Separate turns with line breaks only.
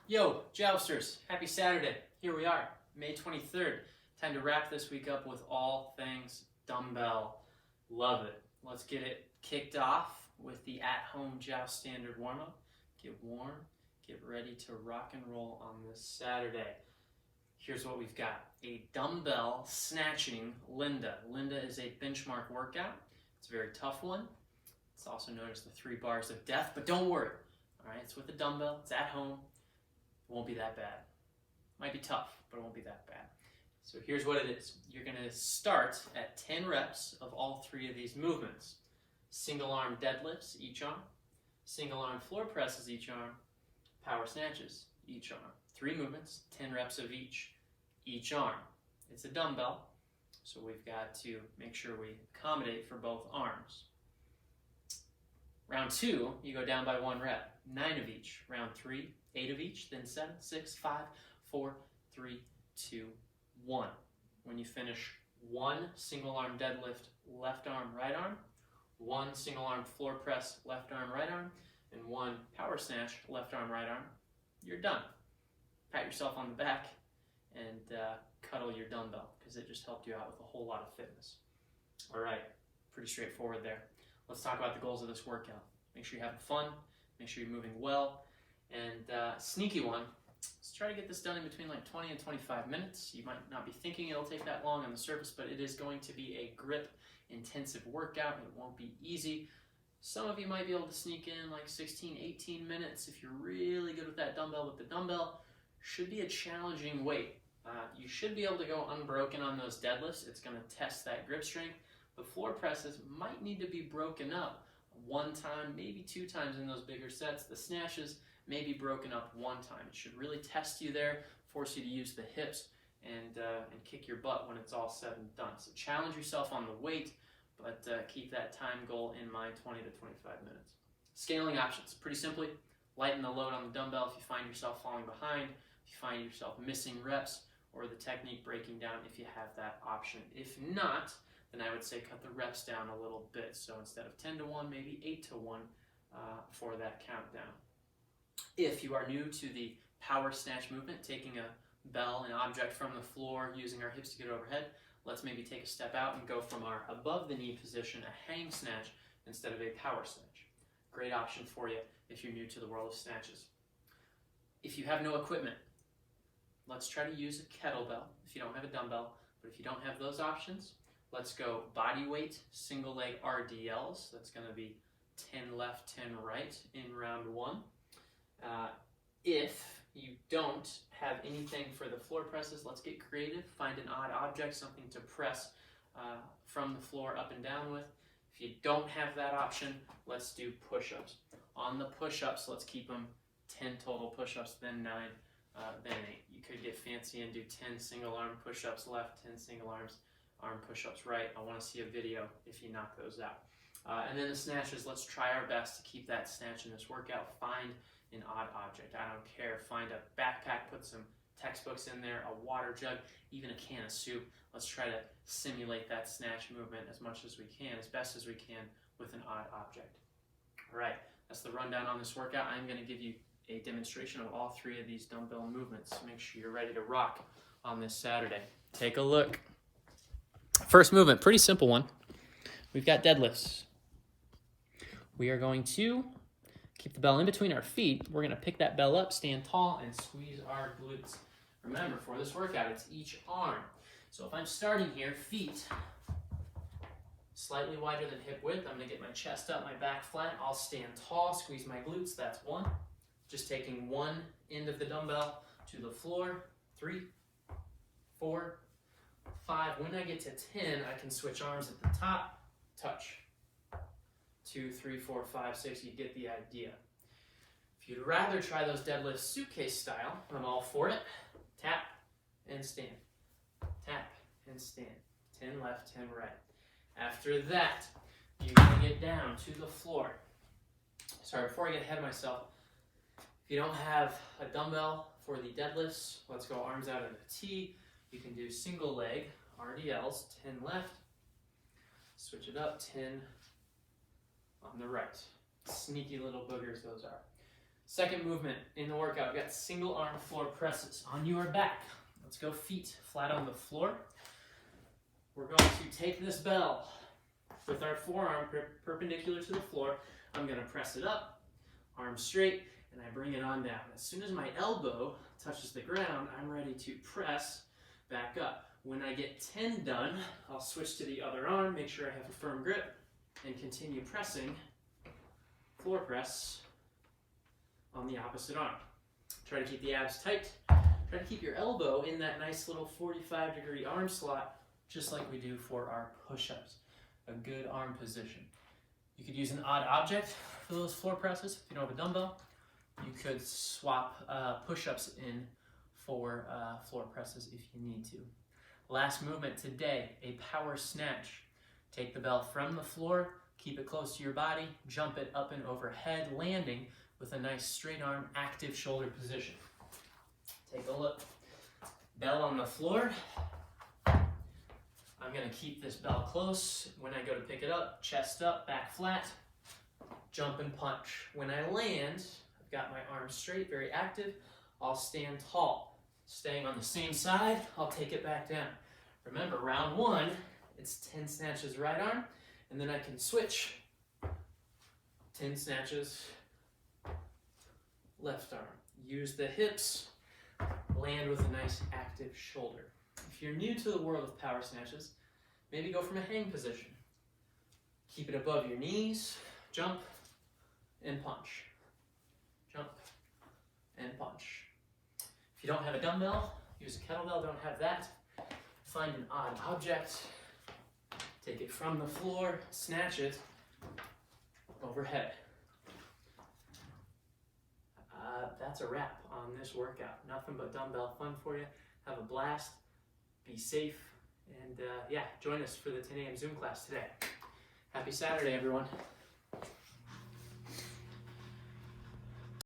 Yo, Jousters, happy Saturday. Here we are, May 23rd. Time to wrap this week up with all things dumbbell. Love it. Let's get it kicked off with the at-home Joust standard warm-up. Get warm, get ready to rock and roll on this Saturday. Here's what we've got. A dumbbell snatching Linda. Linda is a benchmark workout. It's a very tough one. It's also known as the 3 bars of death, but don't worry. All right, it's with a dumbbell, it's at home. It won't be that bad. Might be tough, but it won't be that bad. So here's what it is. You're gonna start at 10 reps of all 3 of these movements. Single arm deadlifts, each arm. Single arm floor presses, each arm. Power snatches, each arm. 3 movements, 10 reps of each arm. It's a dumbbell, so we've got to make sure we accommodate for both arms. Round 2, you go down by 1 rep, 9 of each. Round 3, 8 of each, then 7, 6, 5, 4, 3, 2, 1. When you finish 1 single arm deadlift, left arm, right arm, 1 single arm floor press, left arm, right arm, and 1 power snatch, left arm, right arm, you're done. Pat yourself on the back and cuddle your dumbbell because it just helped you out with a whole lot of fitness. All right, pretty straightforward there. Let's talk about the goals of this workout. Make sure you're having fun, make sure you're moving well, and sneaky one, let's try to get this done in between like 20 and 25 minutes. You might not be thinking it'll take that long on the surface, but it is going to be a grip intensive workout. It won't be easy. Some of you might be able to sneak in like 16, 18 minutes if you're really good with that dumbbell, but the dumbbell should be a challenging weight. You should be able to go unbroken on those deadlifts. It's going to test that grip strength. The floor presses might need to be broken up 1 time, maybe 2 times in those bigger sets. The snatches may be broken up 1 time. It should really test you there, force you to use the hips and kick your butt when it's all said and done. So challenge yourself on the weight, but keep that time goal in mind, 20 to 25 minutes. Scaling options, pretty simply, lighten the load on the dumbbell if you find yourself falling behind, if you find yourself missing reps, or the technique breaking down if you have that option. If not, then I would say cut the reps down a little bit. So instead of 10 to 1, maybe 8 to 1 for that countdown. If you are new to the power snatch movement, taking a bell, an object from the floor, using our hips to get overhead, let's maybe take a step out and go from our above the knee position, a hang snatch, instead of a power snatch. Great option for you if you're new to the world of snatches. If you have no equipment, let's try to use a kettlebell if you don't have a dumbbell, but if you don't have those options, let's go bodyweight, single leg RDLs. That's going to be 10 left, 10 right in round 1. If you don't have anything for the floor presses, let's get creative. Find an odd object, something to press from the floor up and down with. If you don't have that option, let's do push-ups. On the push-ups, let's keep them 10 total push-ups, then 9, then 8. You could get fancy and do 10 single arm push-ups left, 10 single arm push-ups right. I want to see a video if you knock those out. And then the snatches, let's try our best to keep that snatch in this workout. Find an odd object. I don't care. Find a backpack, put some textbooks in there, a water jug, even a can of soup. Let's try to simulate that snatch movement as much as we can, as best as we can with an odd object. All right, that's the rundown on this workout. I'm going to give you a demonstration of all 3 of these dumbbell movements. Make sure you're ready to rock on this Saturday. Take a look. First movement, pretty simple one. We've got deadlifts. We are going to keep the bell in between our feet. We're going to pick that bell up, stand tall, and squeeze our glutes. Remember, for this workout, it's each arm. So if I'm starting here, feet slightly wider than hip width, I'm going to get my chest up, my back flat. I'll stand tall, squeeze my glutes. That's 1. Just taking 1 end of the dumbbell to the floor. 3, 4, 5. When I get to 10, I can switch arms at the top, touch. 2, 3, 4, 5, 6, you get the idea. If you'd rather try those deadlifts suitcase style, I'm all for it. Tap and stand. Tap and stand. 10 left, 10 right. After that, you're going to get down to the floor. Sorry, before I get ahead of myself, if you don't have a dumbbell for the deadlifts, let's go arms out in a T. You can do single leg RDLs, 10 left. Switch it up, 10 on the right. Sneaky little boogers those are. Second movement in the workout, we've got single arm floor presses on your back. Let's go feet flat on the floor. We're going to take this bell with our forearm perpendicular to the floor. I'm going to press it up, arm straight, and I bring it on down. As soon as my elbow touches the ground, I'm ready to press back up. When I get 10 done, I'll switch to the other arm, make sure I have a firm grip, and continue pressing floor press on the opposite arm. Try to keep the abs tight. Try to keep your elbow in that nice little 45-degree arm slot, just like we do for our push-ups. A good arm position. You could use an odd object for those floor presses. If you don't have a dumbbell, you could swap push-ups in for floor presses if you need to. Last movement today, a power snatch. Take the bell from the floor, keep it close to your body, jump it up and overhead, landing with a nice straight arm, active shoulder position. Take a look. Bell on the floor. I'm going to keep this bell close. When I go to pick it up, chest up, back flat, jump and punch. When I land, I've got my arms straight, very active. I'll stand tall. Staying on the same side, I'll take it back down. Remember, round one, it's 10 snatches right arm, and then I can switch. 10 snatches, left arm. Use the hips, land with a nice active shoulder. If you're new to the world of power snatches, maybe go from a hang position. Keep it above your knees, jump and punch. Jump and punch. If you don't have a dumbbell, use a kettlebell, don't have that. Find an odd object, take it from the floor, snatch it overhead. That's a wrap on this workout. Nothing but dumbbell fun for you. Have a blast, be safe, and yeah, join us for the 10 a.m. Zoom class today. Happy Saturday, everyone.